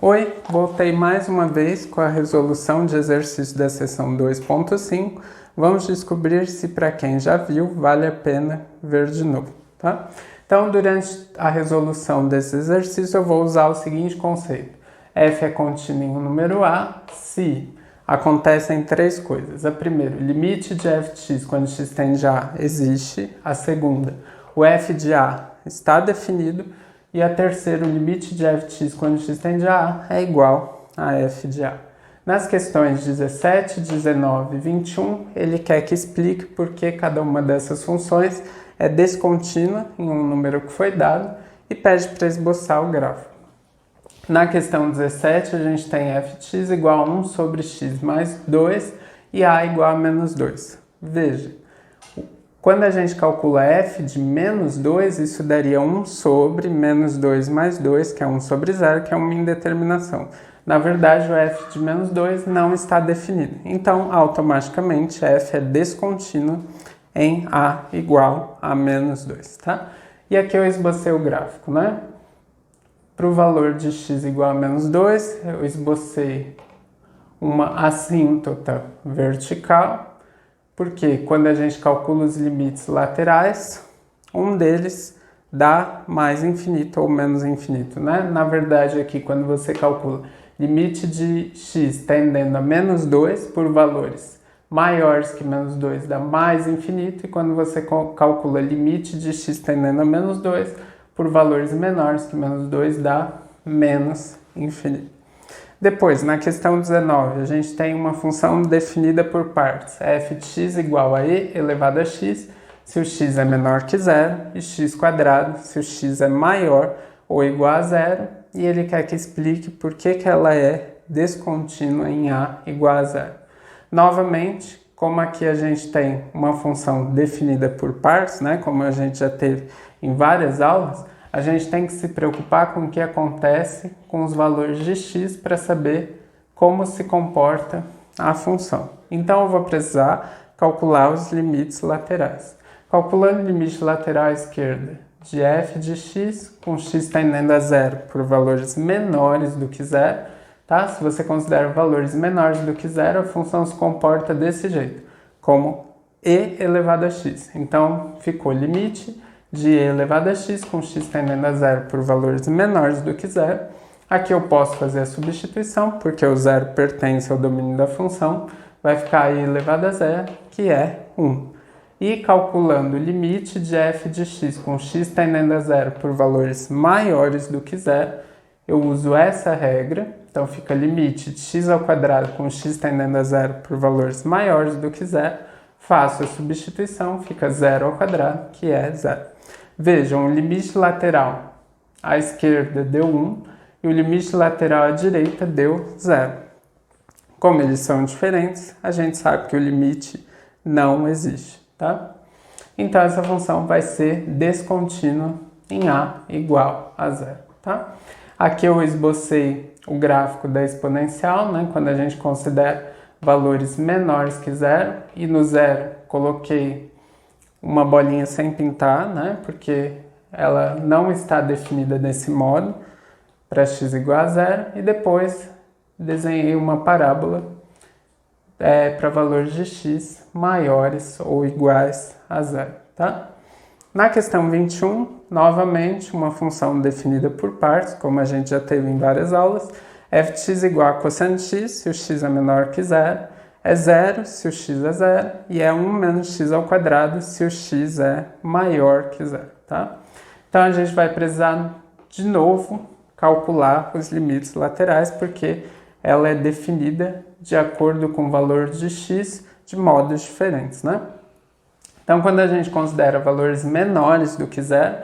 Oi, voltei mais uma vez com a resolução de exercício da seção 2.5. Vamos descobrir se para quem já viu vale a pena ver de novo, tá? Então, durante a resolução desse exercício eu vou usar o seguinte conceito. F é contínuo em um número A se acontecem três coisas. A primeira, o limite de f de x quando x tende a A existe. A segunda, o f de A está definido. E a terceira, o limite de f de x quando x tende a A é igual a f de A. Nas questões 17, 19 e 21, ele quer que explique por que cada uma dessas funções é descontínua em um número que foi dado e pede para esboçar o gráfico. Na questão 17, a gente tem f de x igual a 1 sobre x mais 2 e A igual a menos 2. Veja, quando a gente calcula f de menos 2, isso daria 1 sobre menos 2 mais 2, que é 1 sobre 0, que é uma indeterminação. Na verdade, o f de menos 2 não está definido. Então, automaticamente, f é descontínuo em A igual a menos 2, tá? E aqui eu esbocei o gráfico, né? Para o valor de x igual a menos 2, eu esbocei uma assíntota vertical, porque quando a gente calcula os limites laterais, um deles dá mais infinito ou menos infinito, né? Na verdade, aqui, quando você calcula limite de x tendendo a menos 2 por valores maiores que menos 2 dá mais infinito, e quando você calcula limite de x tendendo a menos 2 por valores menores que menos 2 dá menos infinito. Depois, na questão 19, a gente tem uma função definida por partes. f de x igual a e elevado a x, se o x é menor que zero, e x quadrado, se o x é maior ou igual a zero, e ele quer que explique por que ela é descontínua em A igual a zero. Novamente, como aqui a gente tem uma função definida por partes, né, como a gente já teve em várias aulas, a gente tem que se preocupar com o que acontece com os valores de x para saber como se comporta a função. Então, eu vou precisar calcular os limites laterais. Calculando o limite lateral à esquerda de f de x, com x tendendo a zero por valores menores do que zero, tá? Se você considera valores menores do que zero, a função se comporta desse jeito, como e elevado a x. Então, ficou limite de e elevado a x com x tendendo a zero por valores menores do que zero. Aqui eu posso fazer a substituição, porque o zero pertence ao domínio da função, vai ficar e elevado a zero, que é 1. E calculando o limite de f de x com x tendendo a zero por valores maiores do que zero, eu uso essa regra, então fica limite de x ao quadrado com x tendendo a zero por valores maiores do que zero, faço a substituição, fica zero ao quadrado, que é zero. Vejam, o limite lateral à esquerda deu 1 e o limite lateral à direita deu 0. Como eles são diferentes, a gente sabe que o limite não existe, tá? Então, essa função vai ser descontínua em A igual a 0, tá? Aqui eu esbocei o gráfico da exponencial, né? Quando a gente considera valores menores que 0, e no 0 coloquei uma bolinha sem pintar, né? Porque ela não está definida desse modo, para x igual a 0, e depois desenhei uma parábola para valores de x maiores ou iguais a 0, tá? Na questão 21, novamente, uma função definida por partes, como a gente já teve em várias aulas, f de x igual a cosseno de x, se o x é menor que 0, é 0 se o x é 0, e é 1 menos x ao quadrado se o x é maior que 0, tá? Então, a gente vai precisar, de novo, calcular os limites laterais, porque ela é definida de acordo com o valor de x de modos diferentes, né? Então, quando a gente considera valores menores do que 0,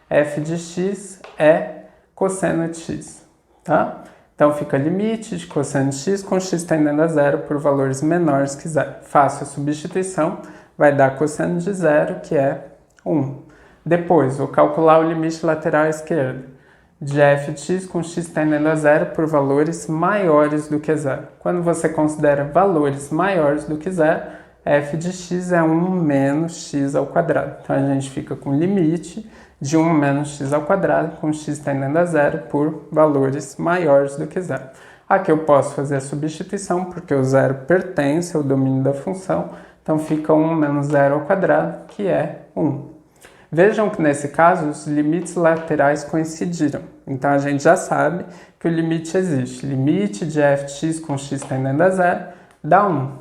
f de x é cosseno de x, tá? Então, fica limite de cosseno de x com x tendendo a 0 por valores menores que 0. Faço a substituição, vai dar cosseno de 0, que é 1. Depois, vou calcular o limite lateral à esquerda de f de x com x tendendo a 0 por valores maiores do que 0. Quando você considera valores maiores do que 0, f de x é 1 menos x ao quadrado. Então, a gente fica com limite de 1 menos x ao quadrado, com x tendendo a zero, por valores maiores do que zero. Aqui eu posso fazer a substituição, porque o zero pertence ao domínio da função, então fica 1 menos zero ao quadrado, que é 1. Vejam que nesse caso os limites laterais coincidiram, então a gente já sabe que o limite existe. Limite de f de x com x tendendo a zero dá 1.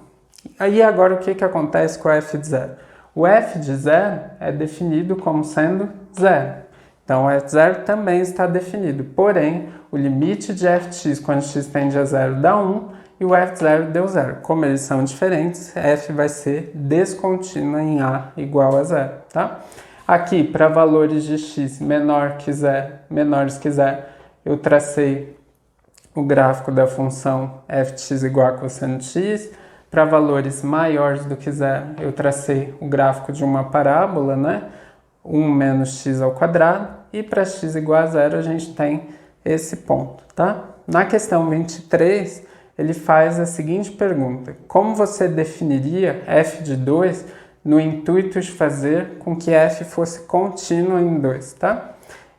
Aí agora o que acontece com o f de zero? O f de zero é definido como sendo zero. Então o f de zero também está definido, porém o limite de f de x quando x tende a zero dá 1 e o f de zero deu zero. Como eles são diferentes, f vai ser descontínua em a igual a zero, tá? Aqui, para valores de x menores que zero, eu tracei o gráfico da função f de x igual a cosseno de x. Para valores maiores do que zero, eu tracei o gráfico de uma parábola, né? 1 menos x ao quadrado. E para x igual a zero, a gente tem esse ponto, tá? Na questão 23, ele faz a seguinte pergunta. Como você definiria f de 2 no intuito de fazer com que f fosse contínuo em 2, tá?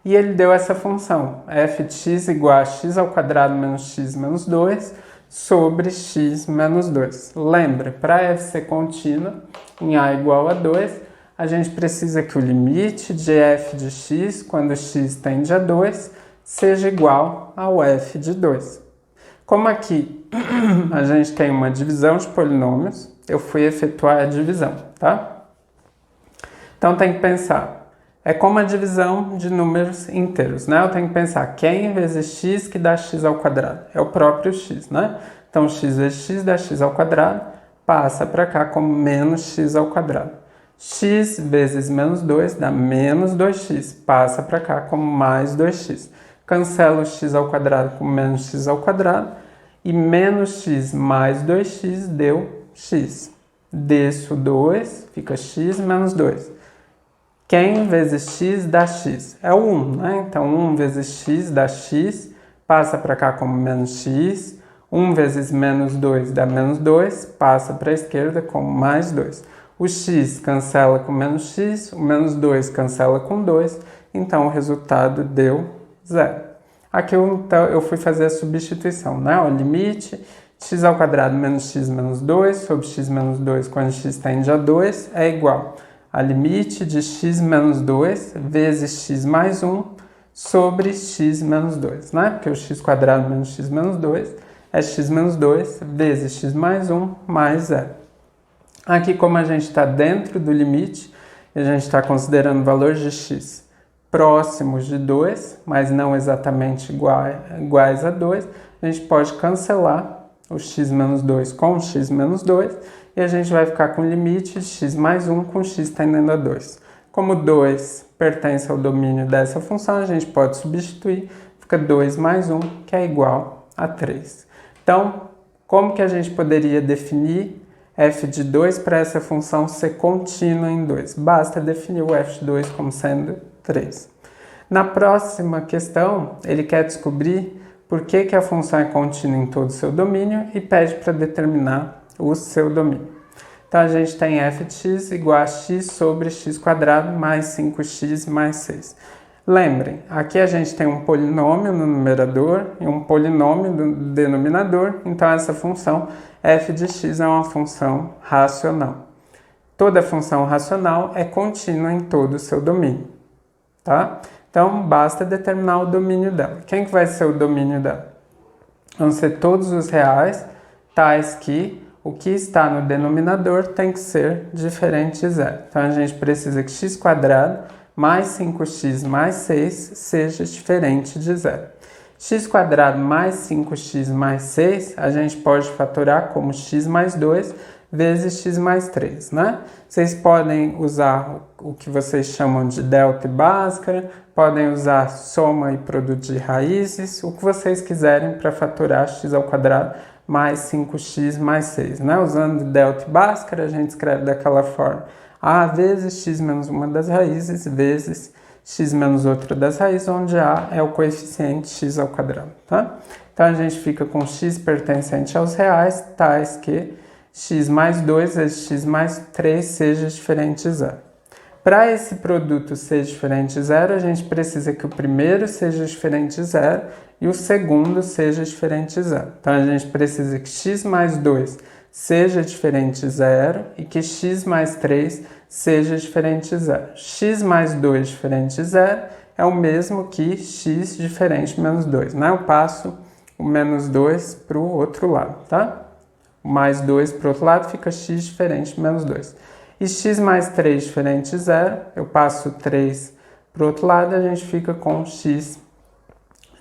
E ele deu essa função, f de x igual a x ao quadrado menos x menos 2 sobre x menos 2. Lembra, para f ser contínua em a igual a 2, a gente precisa que o limite de f de x, quando x tende a 2, seja igual ao f de 2. Como aqui a gente tem uma divisão de polinômios, eu fui efetuar a divisão, tá? Então tem que pensar, é como a divisão de números inteiros, né? Eu tenho que pensar quem vezes x que dá x ao quadrado, é o próprio x, né? Então x vezes x dá x ao quadrado, passa para cá como menos x ao quadrado. X vezes menos 2 dá menos 2x, passa para cá como mais 2x. Cancela o x ao quadrado com menos x ao quadrado, e menos x mais 2x deu x. Desço 2, fica x menos 2. Quem vezes x dá x? É o 1, né? Então 1 vezes x dá x, passa para cá como menos x. 1 vezes menos 2 dá menos 2, passa para a esquerda como mais 2. O x cancela com menos x, o menos 2 cancela com 2, então o resultado deu 0. Aqui eu fui fazer a substituição, né? O limite x ao quadrado menos x menos 2 sobre x menos 2 quando x tende a 2 é igual a limite de x menos 2 vezes x mais 1 sobre x menos 2, né? Porque o x quadrado menos x menos 2 é x menos 2 vezes x mais 1 mais 0. Aqui, como a gente está dentro do limite, a gente está considerando valores de x próximos de 2, mas não exatamente iguais a 2, a gente pode cancelar o x menos 2 com o x menos 2 e a gente vai ficar com o limite de x mais 1 com x tendendo a 2. Como 2 pertence ao domínio dessa função, a gente pode substituir, fica 2 mais 1, que é igual a 3. Então, como que a gente poderia definir f de 2 para essa função ser contínua em 2? Basta definir o f de 2 como sendo 3. Na próxima questão, ele quer descobrir por que a função é contínua em todo o seu domínio e pede para determinar o seu domínio. Então, a gente tem f de x igual a x sobre x quadrado mais 5x mais 6. Lembrem, aqui a gente tem um polinômio no numerador e um polinômio no denominador, então essa função f de x é uma função racional. Toda função racional é contínua em todo o seu domínio, tá? Então, basta determinar o domínio dela. Quem que vai ser o domínio dela? Vão ser todos os reais, tais que o que está no denominador tem que ser diferente de zero. Então, a gente precisa que x quadrado mais 5x mais 6 seja diferente de zero. X quadrado mais 5x mais 6, a gente pode fatorar como x mais 2 vezes x mais 3, né? Vocês podem usar o que vocês chamam de delta e bhaskara, podem usar soma e produto de raízes, o que vocês quiserem para fatorar x ao quadrado mais 5x mais 6, né? Usando delta e bhaskara, a gente escreve daquela forma. A vezes x menos uma das raízes vezes x menos outra das raízes, onde A é o coeficiente x ao quadrado, tá? Então, a gente fica com x pertencente aos reais, tais que x mais 2 vezes x mais 3 seja diferente de zero. Para esse produto ser diferente de zero, a gente precisa que o primeiro seja diferente de zero e o segundo seja diferente de zero. Então, a gente precisa que x mais 2 seja diferente de zero e que x mais 3 seja diferente de zero. X mais 2 diferente de zero é o mesmo que x diferente de menos 2, né? Eu passo o menos 2 para o outro lado, tá? O mais 2 para o outro lado fica x diferente de menos 2. E x mais 3 diferente de zero, eu passo 3 para o outro lado e a gente fica com x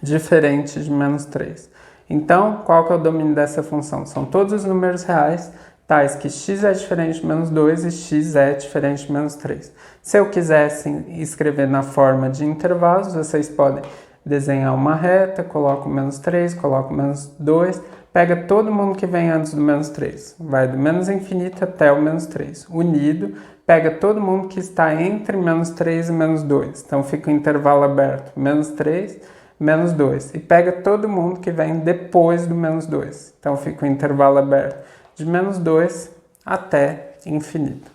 diferente de menos 3. Então, qual que é o domínio dessa função? São todos os números reais, tais que x é diferente de menos 2 e x é diferente de menos 3. Se eu quisesse escrever na forma de intervalos, vocês podem desenhar uma reta, coloco menos 3, coloco menos 2, pega todo mundo que vem antes do menos 3, vai do menos infinito até o menos 3. Unido, pega todo mundo que está entre menos 3 e menos 2. Então fica o intervalo aberto, menos 3, menos 2. E pega todo mundo que vem depois do menos 2. Então fica o intervalo aberto de menos 2 até infinito.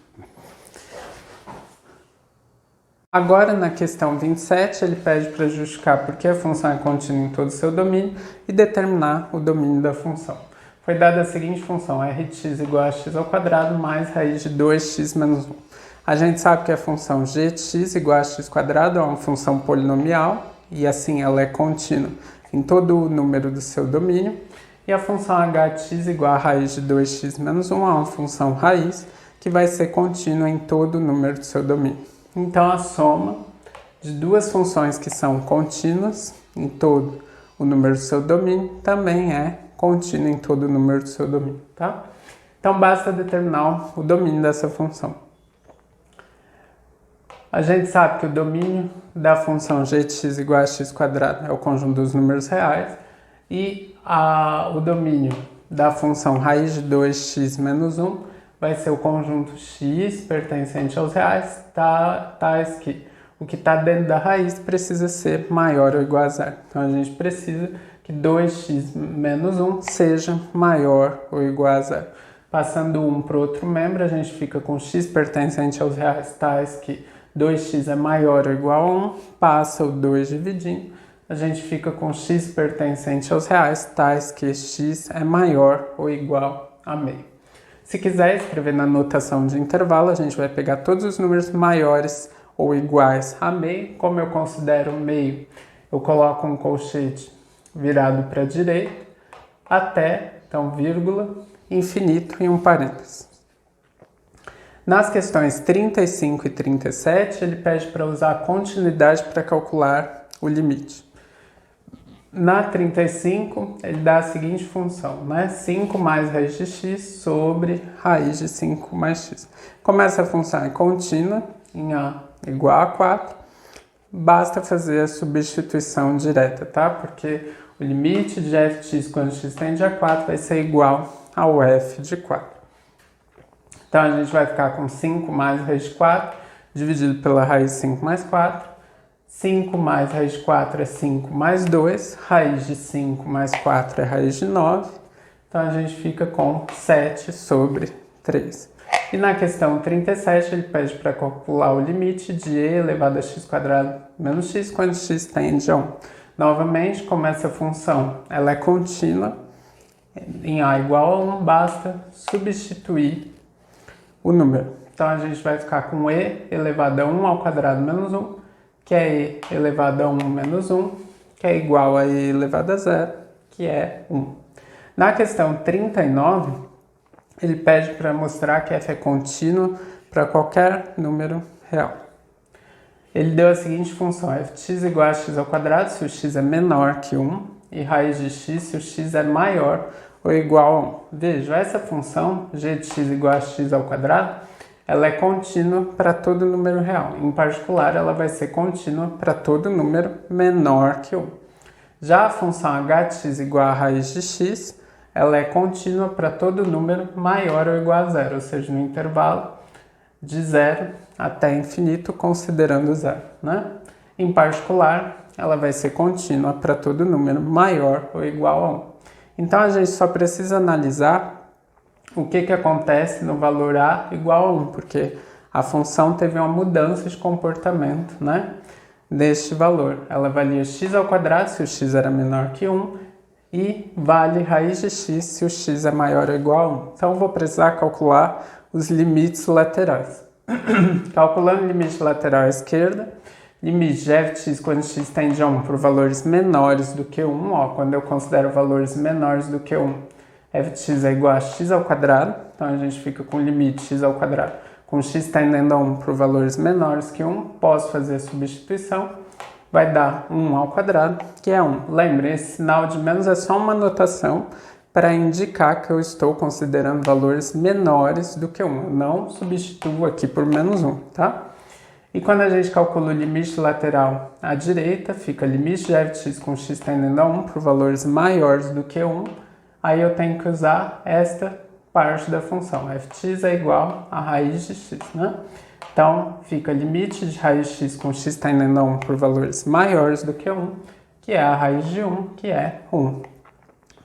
Agora, na questão 27, ele pede para justificar por que a função é contínua em todo o seu domínio e determinar o domínio da função. Foi dada a seguinte função, rx igual a x ao quadrado mais raiz de 2x menos 1. A gente sabe que a função g de x igual a x quadrado é uma função polinomial e assim ela é contínua em todo o número do seu domínio. E a função h de x igual a raiz de 2x menos 1 é uma função raiz que vai ser contínua em todo o número do seu domínio. Então, a soma de duas funções que são contínuas em todo o número do seu domínio também é contínua em todo o número do seu domínio, tá? Então, basta determinar o domínio dessa função. A gente sabe que o domínio da função g de x igual a x quadrado é o conjunto dos números reais e o domínio da função raiz de 2x menos 1 vai ser o conjunto x pertencente aos reais, tais que o que está dentro da raiz precisa ser maior ou igual a zero. Então, a gente precisa que 2x menos 1 seja maior ou igual a zero. Passando um para o outro membro, a gente fica com x pertencente aos reais, tais que 2x é maior ou igual a 1, passa o 2 dividindo, a gente fica com x pertencente aos reais, tais que x é maior ou igual a meio. Se quiser escrever na notação de intervalo, a gente vai pegar todos os números maiores ou iguais a meio. Como eu considero meio, eu coloco um colchete virado para a direita, até, então, vírgula, infinito e um parênteses. Nas questões 35 e 37, ele pede para usar a continuidade para calcular o limite. Na 35, ele dá a seguinte função, né? 5 mais raiz de x sobre raiz de 5 mais x. Como essa função é contínua, em a igual a 4, basta fazer a substituição direta, tá? Porque o limite de f de x quando x tende a 4 vai ser igual ao f de 4. Então, a gente vai ficar com 5 mais raiz de 4, dividido pela raiz de 5 mais 4. 5 mais raiz de 4 é 5 mais 2, raiz de 5 mais 4 é raiz de 9, então a gente fica com 7 sobre 3. E na questão 37 ele pede para calcular o limite de e elevado a x quadrado menos x quando x tende a 1. Novamente, como essa função ela é contínua, em a igual a 1, basta substituir o número. Então a gente vai ficar com e elevado a 1 ao quadrado menos 1, que é e elevado a 1 menos 1, que é igual a e elevado a 0, que é 1. Na questão 39, ele pede para mostrar que f é contínuo para qualquer número real. Ele deu a seguinte função, f de x igual a x ao quadrado se o x é menor que 1, e raiz de x se o x é maior ou igual a 1. Veja, essa função, g de x igual a x ao quadrado, ela é contínua para todo número real. Em particular, ela vai ser contínua para todo número menor que 1. Já a função h de x igual a raiz de x, ela é contínua para todo número maior ou igual a 0, ou seja, no intervalo de 0 até infinito, considerando 0, né? Em particular, ela vai ser contínua para todo número maior ou igual a 1. Então, a gente só precisa analisar o que acontece no valor a igual a 1, porque A função teve uma mudança de comportamento, né, deste valor. Ela valia x ao quadrado se o x era menor que 1 e vale raiz de x se o x é maior ou igual a 1. Então, eu vou precisar calcular os limites laterais. Calculando o limite lateral à esquerda, limite de f de x quando x tende a 1 por valores menores do que 1, ó, quando eu considero valores menores do que 1, f de x é igual a x ao quadrado, então a gente fica com o limite x ao quadrado, com x tendendo a 1 por valores menores que 1, posso fazer a substituição, vai dar 1 ao quadrado, que é 1. Lembre, esse sinal de menos é só uma notação para indicar que eu estou considerando valores menores do que 1. Eu não substituo aqui por menos 1, tá? E quando a gente calcula o limite lateral à direita, fica limite de f de x com x tendendo a 1 por valores maiores do que 1. Aí eu tenho que usar esta parte da função. f de x é igual a raiz de x, né? Então, fica limite de raiz de x com x tendendo a 1 por valores maiores do que 1, que é a raiz de 1, que é 1.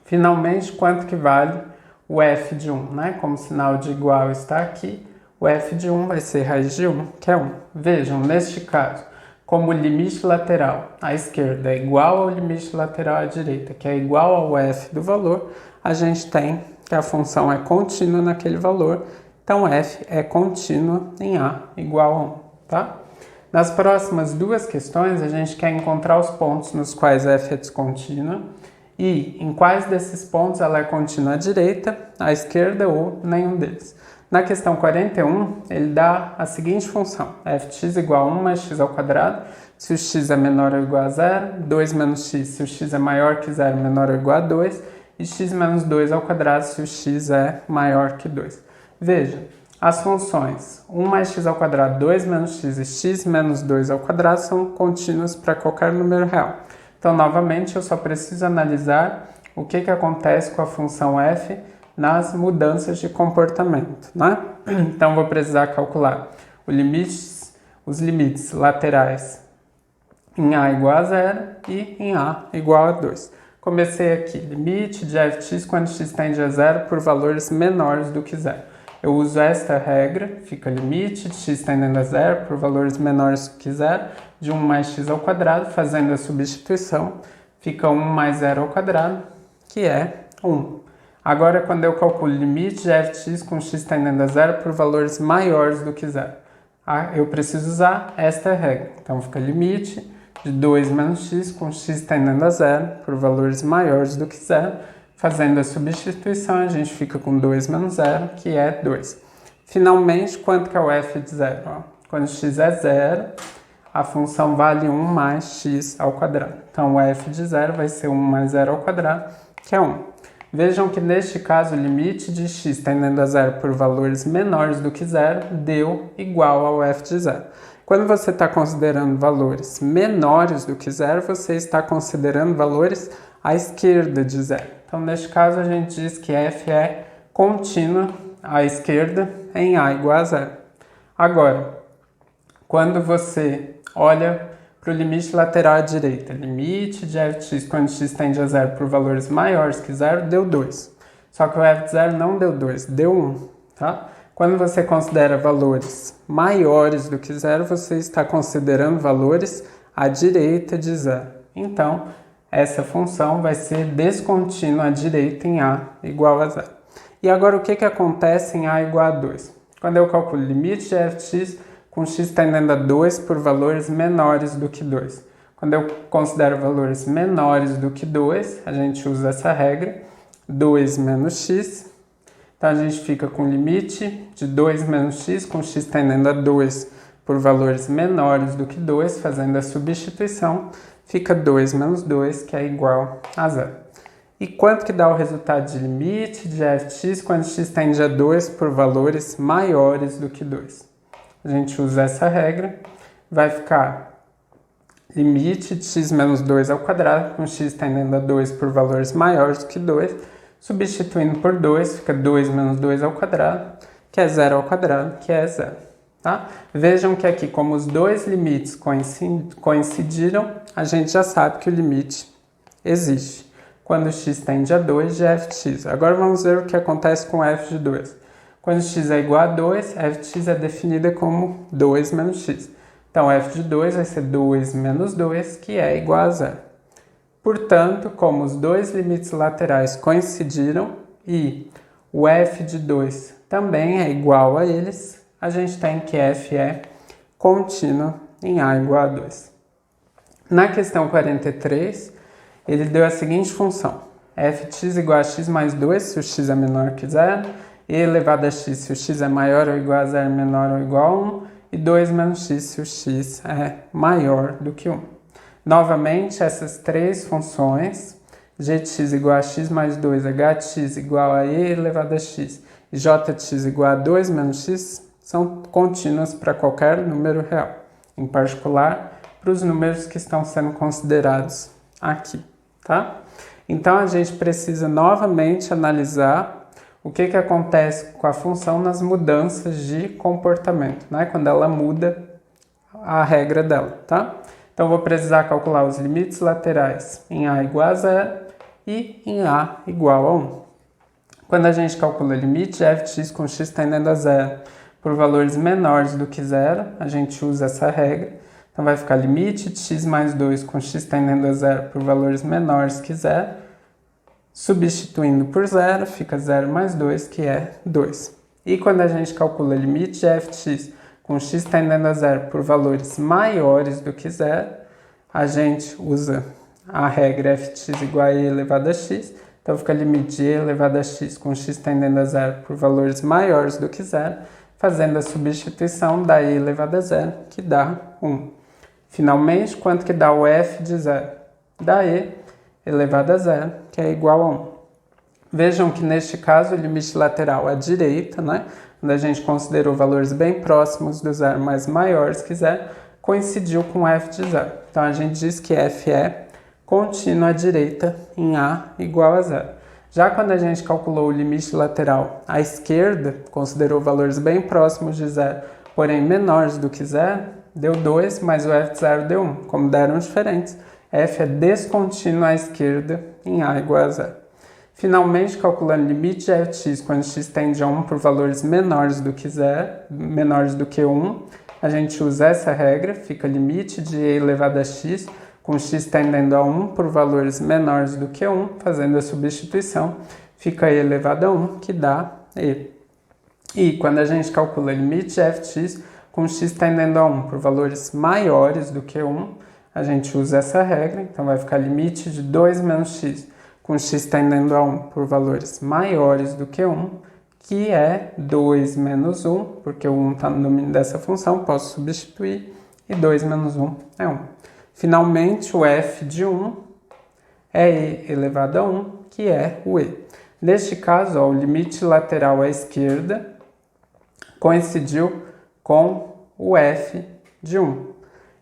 Finalmente, quanto que vale o f de 1, né? Como o sinal de igual está aqui, o f de 1 vai ser raiz de 1, que é 1. Vejam, neste caso, como o limite lateral à esquerda é igual ao limite lateral à direita, que é igual ao f do valor, a gente tem que a função é contínua naquele valor, então f é contínua em a igual a 1, tá? Nas próximas duas questões, a gente quer encontrar os pontos nos quais f é descontínua e em quais desses pontos ela é contínua à direita, à esquerda ou nenhum deles. Na questão 41, ele dá a seguinte função, f de x igual a 1 mais x ao quadrado, se o x é menor ou igual a 0, 2 menos x se o x é maior que 0, menor ou igual a 2, e x menos 2 ao quadrado se o x é maior que 2. Veja, as funções 1 mais x ao quadrado, 2 menos x e x menos 2 ao quadrado são contínuas para qualquer número real. Então, novamente, eu só preciso analisar o que acontece com a função f nas mudanças de comportamento, né? Então, vou precisar calcular os limites laterais em a igual a 0 e em a igual a 2. Comecei aqui, limite de f de x quando x tende a 0 por valores menores do que 0. Eu uso esta regra, fica limite de x tendendo a 0 por valores menores do que 0, de 1 mais x ao quadrado, fazendo a substituição, fica 1 mais 0 ao quadrado, que é 1. Agora, quando eu calculo limite de f de x com x tendendo a 0 por valores maiores do que 0, eu preciso usar esta regra. Então, fica limite de 2 menos x com x tendendo a 0 por valores maiores do que 0. Fazendo a substituição, a gente fica com 2 menos 0, que é 2. Finalmente, quanto que é o f de 0? Quando x é 0, a função vale 1 mais x ao quadrado. Então, o f de 0 vai ser 1 mais 0 ao quadrado, que é 1. Vejam que, neste caso, o limite de x tendendo a 0 por valores menores do que 0 deu igual ao f de 0. Quando você está considerando valores menores do que 0, você está considerando valores à esquerda de 0. Então, neste caso, a gente diz que f é contínua à esquerda em a igual a 0. Agora, quando você olha para o limite lateral à direita, limite de f de x quando x tende a 0 por valores maiores que 0, deu 2. Só que o f de 0 não deu 2, deu 1, tá? Quando você considera valores maiores do que 0, você está considerando valores à direita de 0. Então, essa função vai ser descontínua à direita em a igual a 0. E agora, o que acontece em a igual a 2? Quando eu calculo o limite de f de x com x tendendo a 2 por valores menores do que 2. Quando eu considero valores menores do que 2, a gente usa essa regra, 2 menos x. Então, a gente fica com limite de 2 menos x com x tendendo a 2 por valores menores do que 2, fazendo a substituição, fica 2 menos 2, que é igual a 0. E quanto que dá o resultado de limite de f de x quando x tende a 2 por valores maiores do que 2? A gente usa essa regra, vai ficar limite de x menos 2 ao quadrado, com x tendendo a 2 por valores maiores do que 2, substituindo por 2, fica 2 menos 2 ao quadrado, que é 0 ao quadrado, que é 0. Tá? Vejam que aqui, como os dois limites coincidiram, a gente já sabe que o limite existe. Quando x tende a 2 de f de x. Agora vamos ver o que acontece com f de 2. Quando x é igual a 2, f de x é definida como 2 menos x. Então, f de 2 vai ser 2 menos 2, que é igual a 0. Portanto, como os dois limites laterais coincidiram e o f de 2 também é igual a eles, a gente tem que f é contínuo em a igual a 2. Na questão 43, ele deu a seguinte função: f de x igual a x mais 2 se o x é menor que 0, e elevado a x se o x é maior ou igual a 0, menor ou igual a 1, e 2 menos x se o x é maior do que 1. Novamente, essas três funções, g de x igual a x mais 2, h de x igual a e elevado a x, e j de x igual a 2 menos x, são contínuas para qualquer número real, em particular para os números que estão sendo considerados aqui, tá? Então, a gente precisa novamente analisar o que acontece com a função nas mudanças de comportamento, né? Quando ela muda a regra dela, tá? Então, vou precisar calcular os limites laterais em a igual a 0 e em a igual a 1. Quando a gente calcula limite de f de x com x tendendo a 0 por valores menores do que 0, a gente usa essa regra. Então, vai ficar limite de x mais 2 com x tendendo a 0 por valores menores que 0. Substituindo por 0, fica 0 mais 2, que é 2. E quando a gente calcula limite de f de x com x tendendo a 0 por valores maiores do que 0, a gente usa a regra f de x igual a e elevado a x. Então, fica limite de e elevado a x com x tendendo a 0 por valores maiores do que 0, fazendo a substituição da e elevado a 0, que dá 1. Finalmente, quanto que dá o f de 0? Dá e elevado a 0, que é igual a 1. Vejam que neste caso o limite lateral à direita, né, quando a gente considerou valores bem próximos do 0, mas maiores que 0, coincidiu com f de 0. Então a gente diz que f é contínuo à direita em a igual a 0. Já quando a gente calculou o limite lateral à esquerda, considerou valores bem próximos de 0, porém menores do que 0, deu 2, mas o f de 0 deu 1. Como deram diferentes, f é descontínuo à esquerda em a igual a 0. Finalmente, calculando o limite de f de x quando x tende a 1 por valores menores do que 0, menores do que 1, a gente usa essa regra, fica limite de e elevado a x com x tendendo a 1 por valores menores do que 1, fazendo a substituição, fica e elevado a 1, que dá e. E quando a gente calcula o limite de f de x com x tendendo a 1 por valores maiores do que 1, a gente usa essa regra, então vai ficar limite de 2 menos x com x tendendo a 1 por valores maiores do que 1, que é 2 menos 1, porque o 1 está no domínio dessa função, posso substituir, e 2 menos 1 é 1. Finalmente, o f de 1 é e elevado a 1, que é o e. Neste caso, ó, o limite lateral à esquerda coincidiu com o f de 1.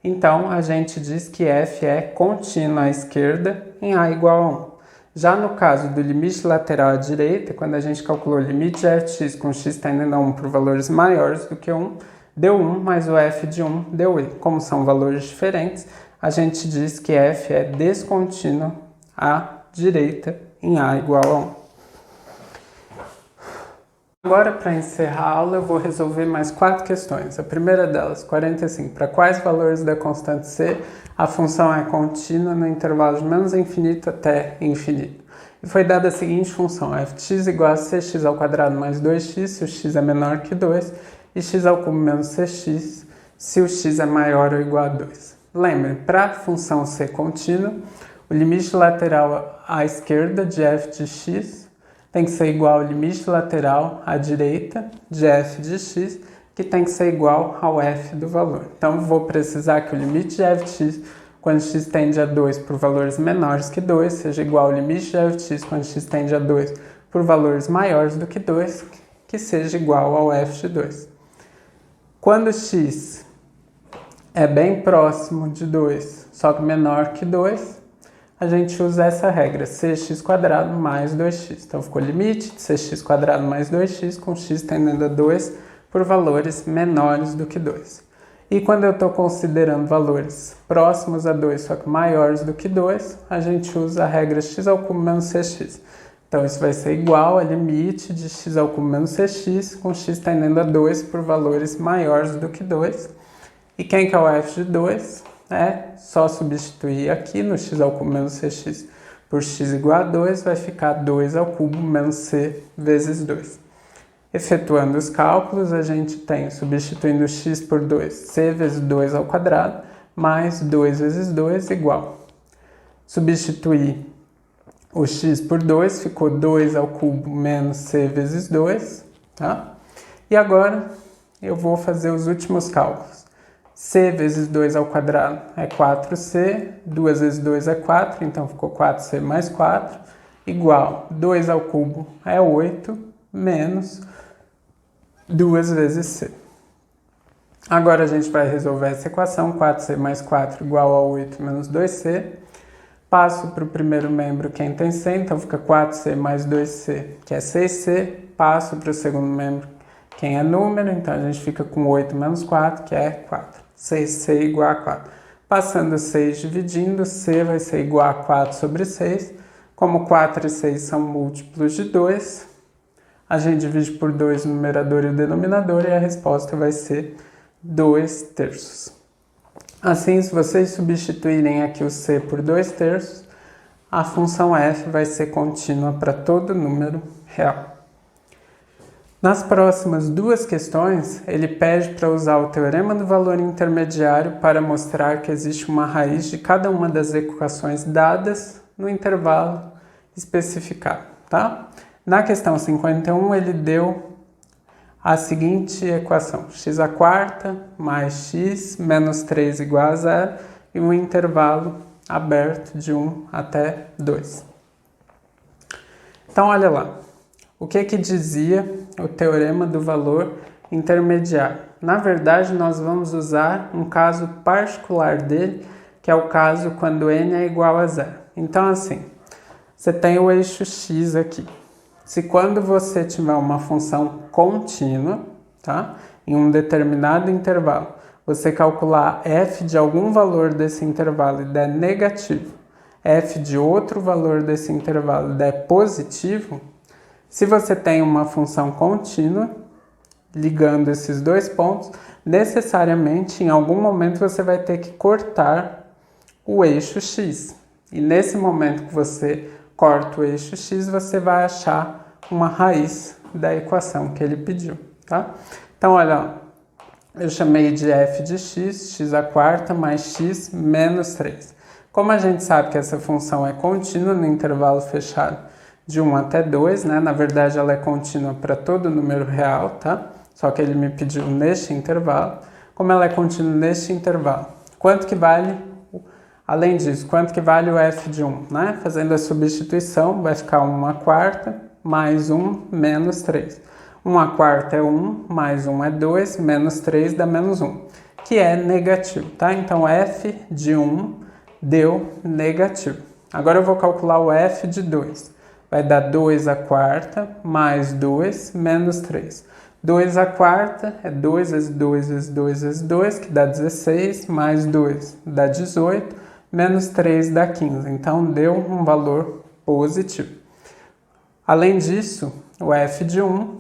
Então, a gente diz que f é contínuo à esquerda em a igual a 1. Já no caso do limite lateral à direita, quando a gente calculou o limite de f de x com x tendendo a 1 por valores maiores do que 1, deu 1, mas o f de 1 deu e. Como são valores diferentes, a gente diz que f é descontínuo à direita em a igual a 1. Agora, para encerrar a aula, eu vou resolver mais 4 questões. A primeira delas, 45. Para quais valores da constante c a função é contínua no intervalo de menos infinito até infinito? E foi dada a seguinte função: f de x igual a cx ao quadrado mais 2x se o x é menor que 2 e x ao cubo menos cx se o x é maior ou igual a 2. Lembrem, para a função c contínua, o limite lateral à esquerda de f de x tem que ser igual ao limite lateral à direita de f de x, que tem que ser igual ao f do valor. Então, vou precisar que o limite de f de x quando x tende a 2 por valores menores que 2 seja igual ao limite de f de x quando x tende a 2 por valores maiores do que 2, que seja igual ao f de 2. Quando x é bem próximo de 2, só que menor que 2, a gente usa essa regra, cx² mais 2x. Então, ficou limite de cx² mais 2x com x tendendo a 2 por valores menores do que 2. E quando eu estou considerando valores próximos a 2, só que maiores do que 2, a gente usa a regra x ao cubo menos cx. Então isso vai ser igual ao limite de x ao cubo menos cx, com x tendendo a 2 por valores maiores do que 2. E quem que é o f de 2? É só substituir aqui no x ao cubo menos cx por x igual a 2, vai ficar 2 ao cubo menos c vezes 2. Efetuando os cálculos, a gente tem, substituindo x por 2, c vezes 2 ao quadrado, mais 2 vezes 2 igual. Substituir o x por 2, ficou 2 ao cubo menos c vezes 2, tá? E agora eu vou fazer os últimos cálculos. C vezes 2 ao quadrado é 4c, 2 vezes 2 é 4, então ficou 4c mais 4, igual 2 ao cubo é 8, menos 2 vezes c. Agora a gente vai resolver essa equação, 4c mais 4 igual a 8 menos 2c. Passo para o primeiro membro quem tem c, então fica 4c mais 2c, que é 6c. Passo para o segundo membro quem é número, então a gente fica com 8 menos 4, que é 4. 6c igual a 4. Passando 6 dividindo, c vai ser igual a 4 sobre 6. Como 4 e 6 são múltiplos de 2, a gente divide por 2 o numerador e o denominador e a resposta vai ser 2 terços. Assim, se vocês substituírem aqui o c por 2 terços, a função f vai ser contínua para todo número real. Nas próximas duas questões, ele pede para usar o teorema do valor intermediário para mostrar que existe uma raiz de cada uma das equações dadas no intervalo especificado, tá? Na questão 51, ele deu a seguinte equação: x² mais x menos 3 igual a 0 e um intervalo aberto de 1 até 2. Então, olha lá. O que dizia o teorema do valor intermediário? Na verdade, nós vamos usar um caso particular dele, que é o caso quando n é igual a 0. Então, assim, você tem o eixo x aqui. Se quando você tiver uma função contínua, tá, em um determinado intervalo, você calcular f de algum valor desse intervalo e der negativo, f de outro valor desse intervalo e der positivo, se você tem uma função contínua, ligando esses dois pontos, necessariamente em algum momento você vai ter que cortar o eixo x. E nesse momento que você corta o eixo x, você vai achar uma raiz da equação que ele pediu, tá? Então, olha, eu chamei de f de x, x² mais x menos 3. Como a gente sabe que essa função é contínua no intervalo fechado de 1 até 2, né? Na verdade, ela é contínua para todo número real, tá? Só que ele me pediu neste intervalo. Como ela é contínua neste intervalo, quanto que vale, além disso, quanto que vale o f de 1, né? Fazendo a substituição, vai ficar 1/4 mais 1 menos 3. 1/4 é 1, mais 1 é 2, menos 3 dá menos 1, que é negativo, tá? Então, f de 1 deu negativo. Agora eu vou calcular o f de 2. Vai dar 2/4 mais 2 menos 3. 2/4 é 2 vezes 2 vezes 2 vezes 2, que dá 16, mais 2 dá 18, menos 3 dá 15. Então, deu um valor positivo. Além disso, o f de 1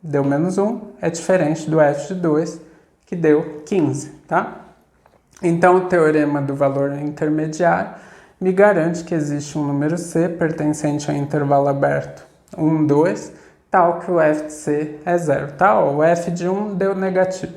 deu menos 1, é diferente do f de 2, que deu 15, tá? Então, o teorema do valor intermediário me garante que existe um número c pertencente ao intervalo aberto 1, 2, tal que o f de c é 0, tá? O f de 1 deu negativo,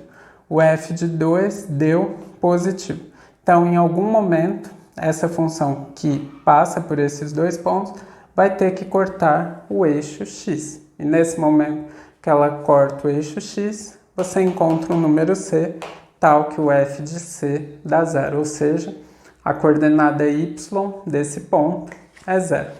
o f de 2 deu positivo. Então, em algum momento, essa função que passa por esses dois pontos vai ter que cortar o eixo x. E nesse momento que ela corta o eixo x, você encontra um número c, tal que o f de c dá 0, ou seja, a coordenada y desse ponto é 0.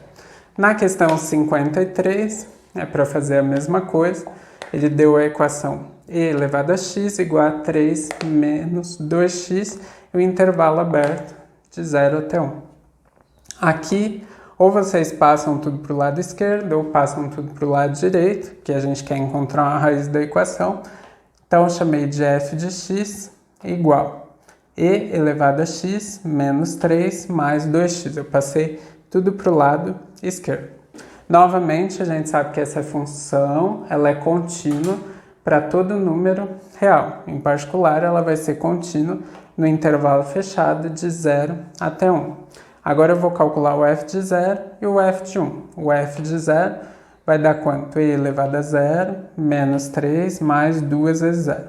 Na questão 53, é para fazer a mesma coisa, ele deu a equação e elevado a x igual a 3 menos 2x e o intervalo aberto de 0 até 1. Aqui, ou vocês passam tudo para o lado esquerdo ou passam tudo para o lado direito, que a gente quer encontrar uma raiz da equação. Então, eu chamei de f de x igual e elevado a x menos 3 mais 2x. Eu passei tudo para o lado esquerdo. Novamente, a gente sabe que essa função ela é contínua para todo número real. Em particular, ela vai ser contínua no intervalo fechado de 0 até 1. Agora eu vou calcular o f de 0 e o f de 1. O f de 0 vai dar quanto? E elevado a 0 menos 3 mais 2 vezes 0.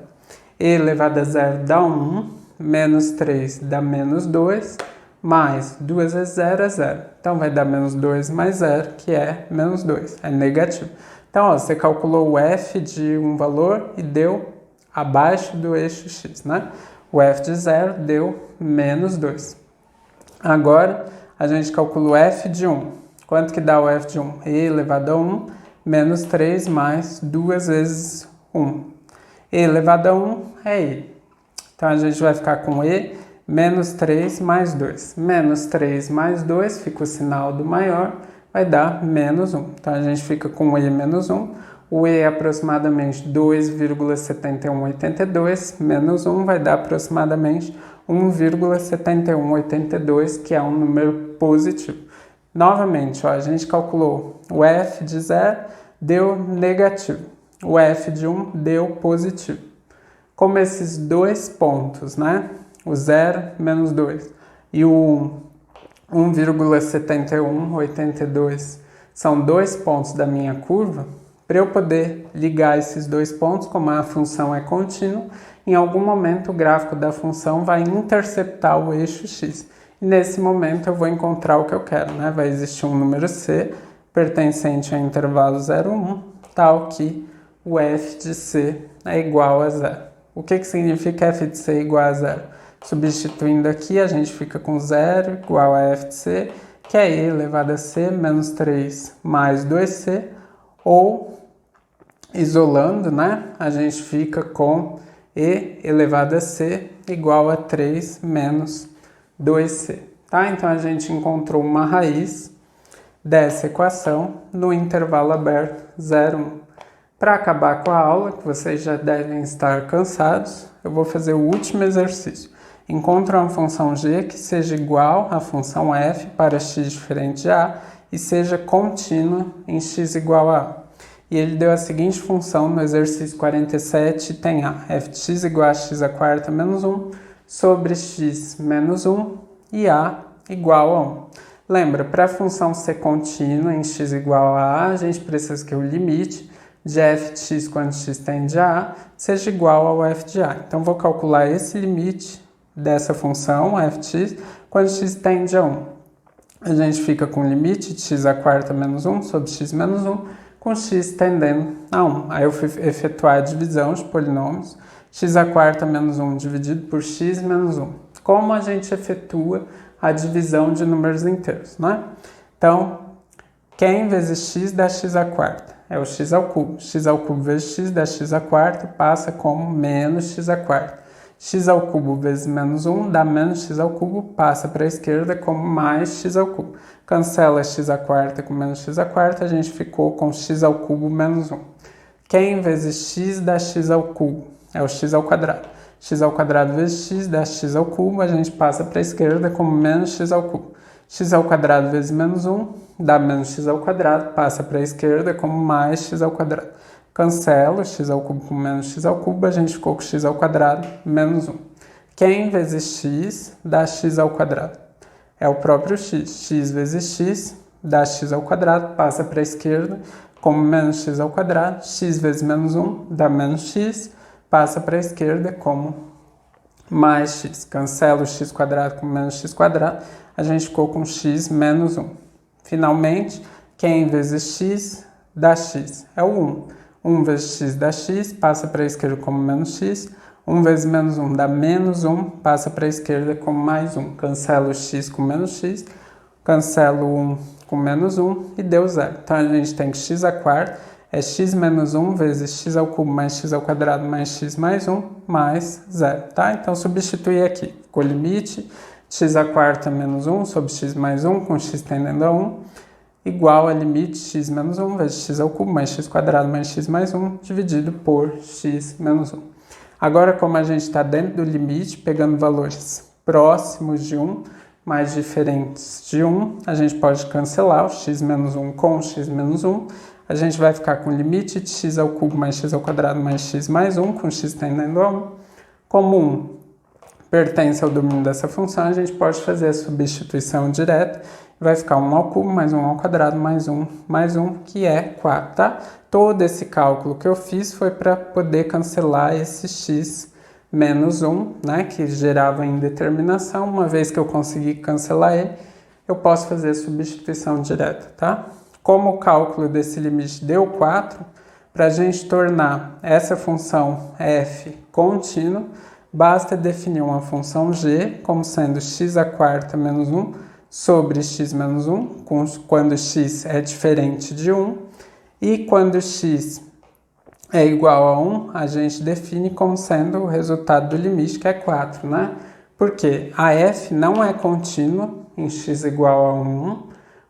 E elevado a 0 dá 1, menos 3 dá menos 2, mais 2 vezes 0 é 0. Então vai dar menos 2 mais 0, que é menos 2, é negativo. Então, ó, você calculou o f de um valor e deu abaixo do eixo x, né? O f de 0 deu menos 2. Agora, a gente calcula o f de 1. Quanto que dá o f de 1? E elevado a 1 menos 3 mais 2 vezes 1. E elevado a 1 é e. Então, a gente vai ficar com e menos 3 mais 2. Menos 3 mais 2, fica o sinal do maior, vai dar menos 1. Então, a gente fica com e menos 1. O e é aproximadamente 2,7182, menos 1 vai dar aproximadamente 1,7182, que é um número positivo. Novamente, ó, a gente calculou o f de 0, deu negativo. O f de 1 deu positivo. Como esses dois pontos, né? O 0 menos 2 e o 1,7182 são dois pontos da minha curva, para eu poder ligar esses dois pontos, como a função é contínua, em algum momento o gráfico da função vai interceptar o eixo x. E nesse momento eu vou encontrar o que eu quero, né? Vai existir um número c pertencente ao intervalo 0, 1, tal que o f de c é igual a 0. O que significa f de c igual a 0? Substituindo aqui, a gente fica com 0 igual a f de c, que é e elevado a c menos 3 mais 2c, ou, isolando, né, a gente fica com e elevado a c igual a 3 menos 2c. Tá? Então, a gente encontrou uma raiz dessa equação no intervalo aberto 0, 1. Para acabar com a aula, que vocês já devem estar cansados, eu vou fazer o último exercício. Encontre uma função g que seja igual à função f para x diferente de a e seja contínua em x igual a a. E ele deu a seguinte função no exercício 47, tem a f de x igual a x à quarta menos 1 sobre x menos 1 e a igual a 1. Lembra, para a função ser contínua em x igual a a gente precisa que o limite de f de x quando x tende a a seja igual ao f de a. Então, vou calcular esse limite dessa função, f de x, quando x tende a 1. A gente fica com o limite de x à quarta menos 1 sobre x menos 1, com x tendendo a 1. Aí eu fui efetuar a divisão de polinômios, x à quarta menos 1 dividido por x menos 1. Como a gente efetua a divisão de números inteiros, né? Então, Q vezes x dá x à quarta. É o x ao cubo. X ao cubo vezes x dá x à quarta, passa como menos x à quarta. X ao cubo vezes menos 1 dá menos x ao cubo, passa para a esquerda como mais x ao cubo. Cancela x à quarta com menos x à quarta, a gente ficou com x ao cubo menos 1. Q vezes x dá x ao cubo. É o x ao quadrado. X ao quadrado vezes x dá x ao cubo, a gente passa para a esquerda como menos x ao cubo. X ao quadrado vezes menos 1 dá menos x ao quadrado, passa para a esquerda como mais x ao quadrado. Cancelo x ao cubo com menos x ao cubo, a gente ficou com x ao quadrado menos 1. Q vezes x dá x ao quadrado. É o próprio x. X vezes x dá x ao quadrado, passa para a esquerda como menos x ao quadrado. X vezes menos 1 dá menos x, passa para a esquerda como mais x. Cancelo x quadrado com menos x quadrado, a gente ficou com x menos 1. Finalmente, Q vezes x dá x. É o 1. 1 vezes x dá x, passa para a esquerda como menos x. 1 vezes menos 1 dá menos 1, passa para a esquerda como mais 1. Cancelo x com menos x, cancelo 1 com menos 1 e deu 0. Então, a gente tem que x à quarta é x menos 1 vezes x ao cubo mais x ao quadrado mais x mais 1 mais 0. Tá? Então, substituir aqui. Ficou limite x à quarta menos 1 sobre x mais 1, com x tendendo a 1, igual a limite x menos 1 vezes x ao cubo mais x quadrado mais x mais 1, dividido por x menos 1. Agora, como a gente está dentro do limite, pegando valores próximos de 1, mais diferentes de 1, a gente pode cancelar o x menos 1 com o x menos 1. A gente vai ficar com o limite de x ao cubo mais x ao quadrado mais x mais 1, com x tendendo a 1. Como 1 pertence ao domínio dessa função, a gente pode fazer a substituição direta. Vai ficar 1 ao cubo mais 1 ao quadrado mais 1, que é 4, tá? Todo esse cálculo que eu fiz foi para poder cancelar esse x menos 1, né, que gerava indeterminação. Uma vez que eu consegui cancelar ele, eu posso fazer a substituição direta, tá? Como o cálculo desse limite deu 4, para a gente tornar essa função f contínua, basta definir uma função g como sendo x à quarta menos 1 sobre x menos 1, quando x é diferente de 1, e quando x é igual a 1, a gente define como sendo o resultado do limite, que é 4, né? Porque a f não é contínua em x igual a 1,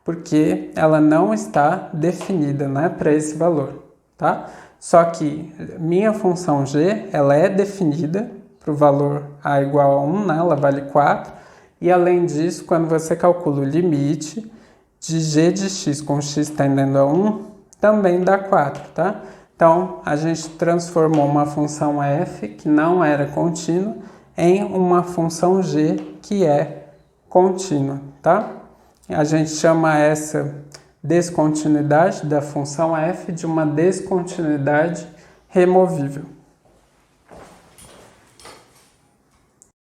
porque ela não está definida, né, para esse valor, tá? Só que minha função g, ela é definida para o valor a igual a 1, né? Ela vale 4. E além disso, quando você calcula o limite de g de x com x tendendo a 1, também dá 4, tá? Então, a gente transformou uma função f, que não era contínua, em uma função g, que é contínua, tá? A gente chama essa descontinuidade da função f de uma descontinuidade removível.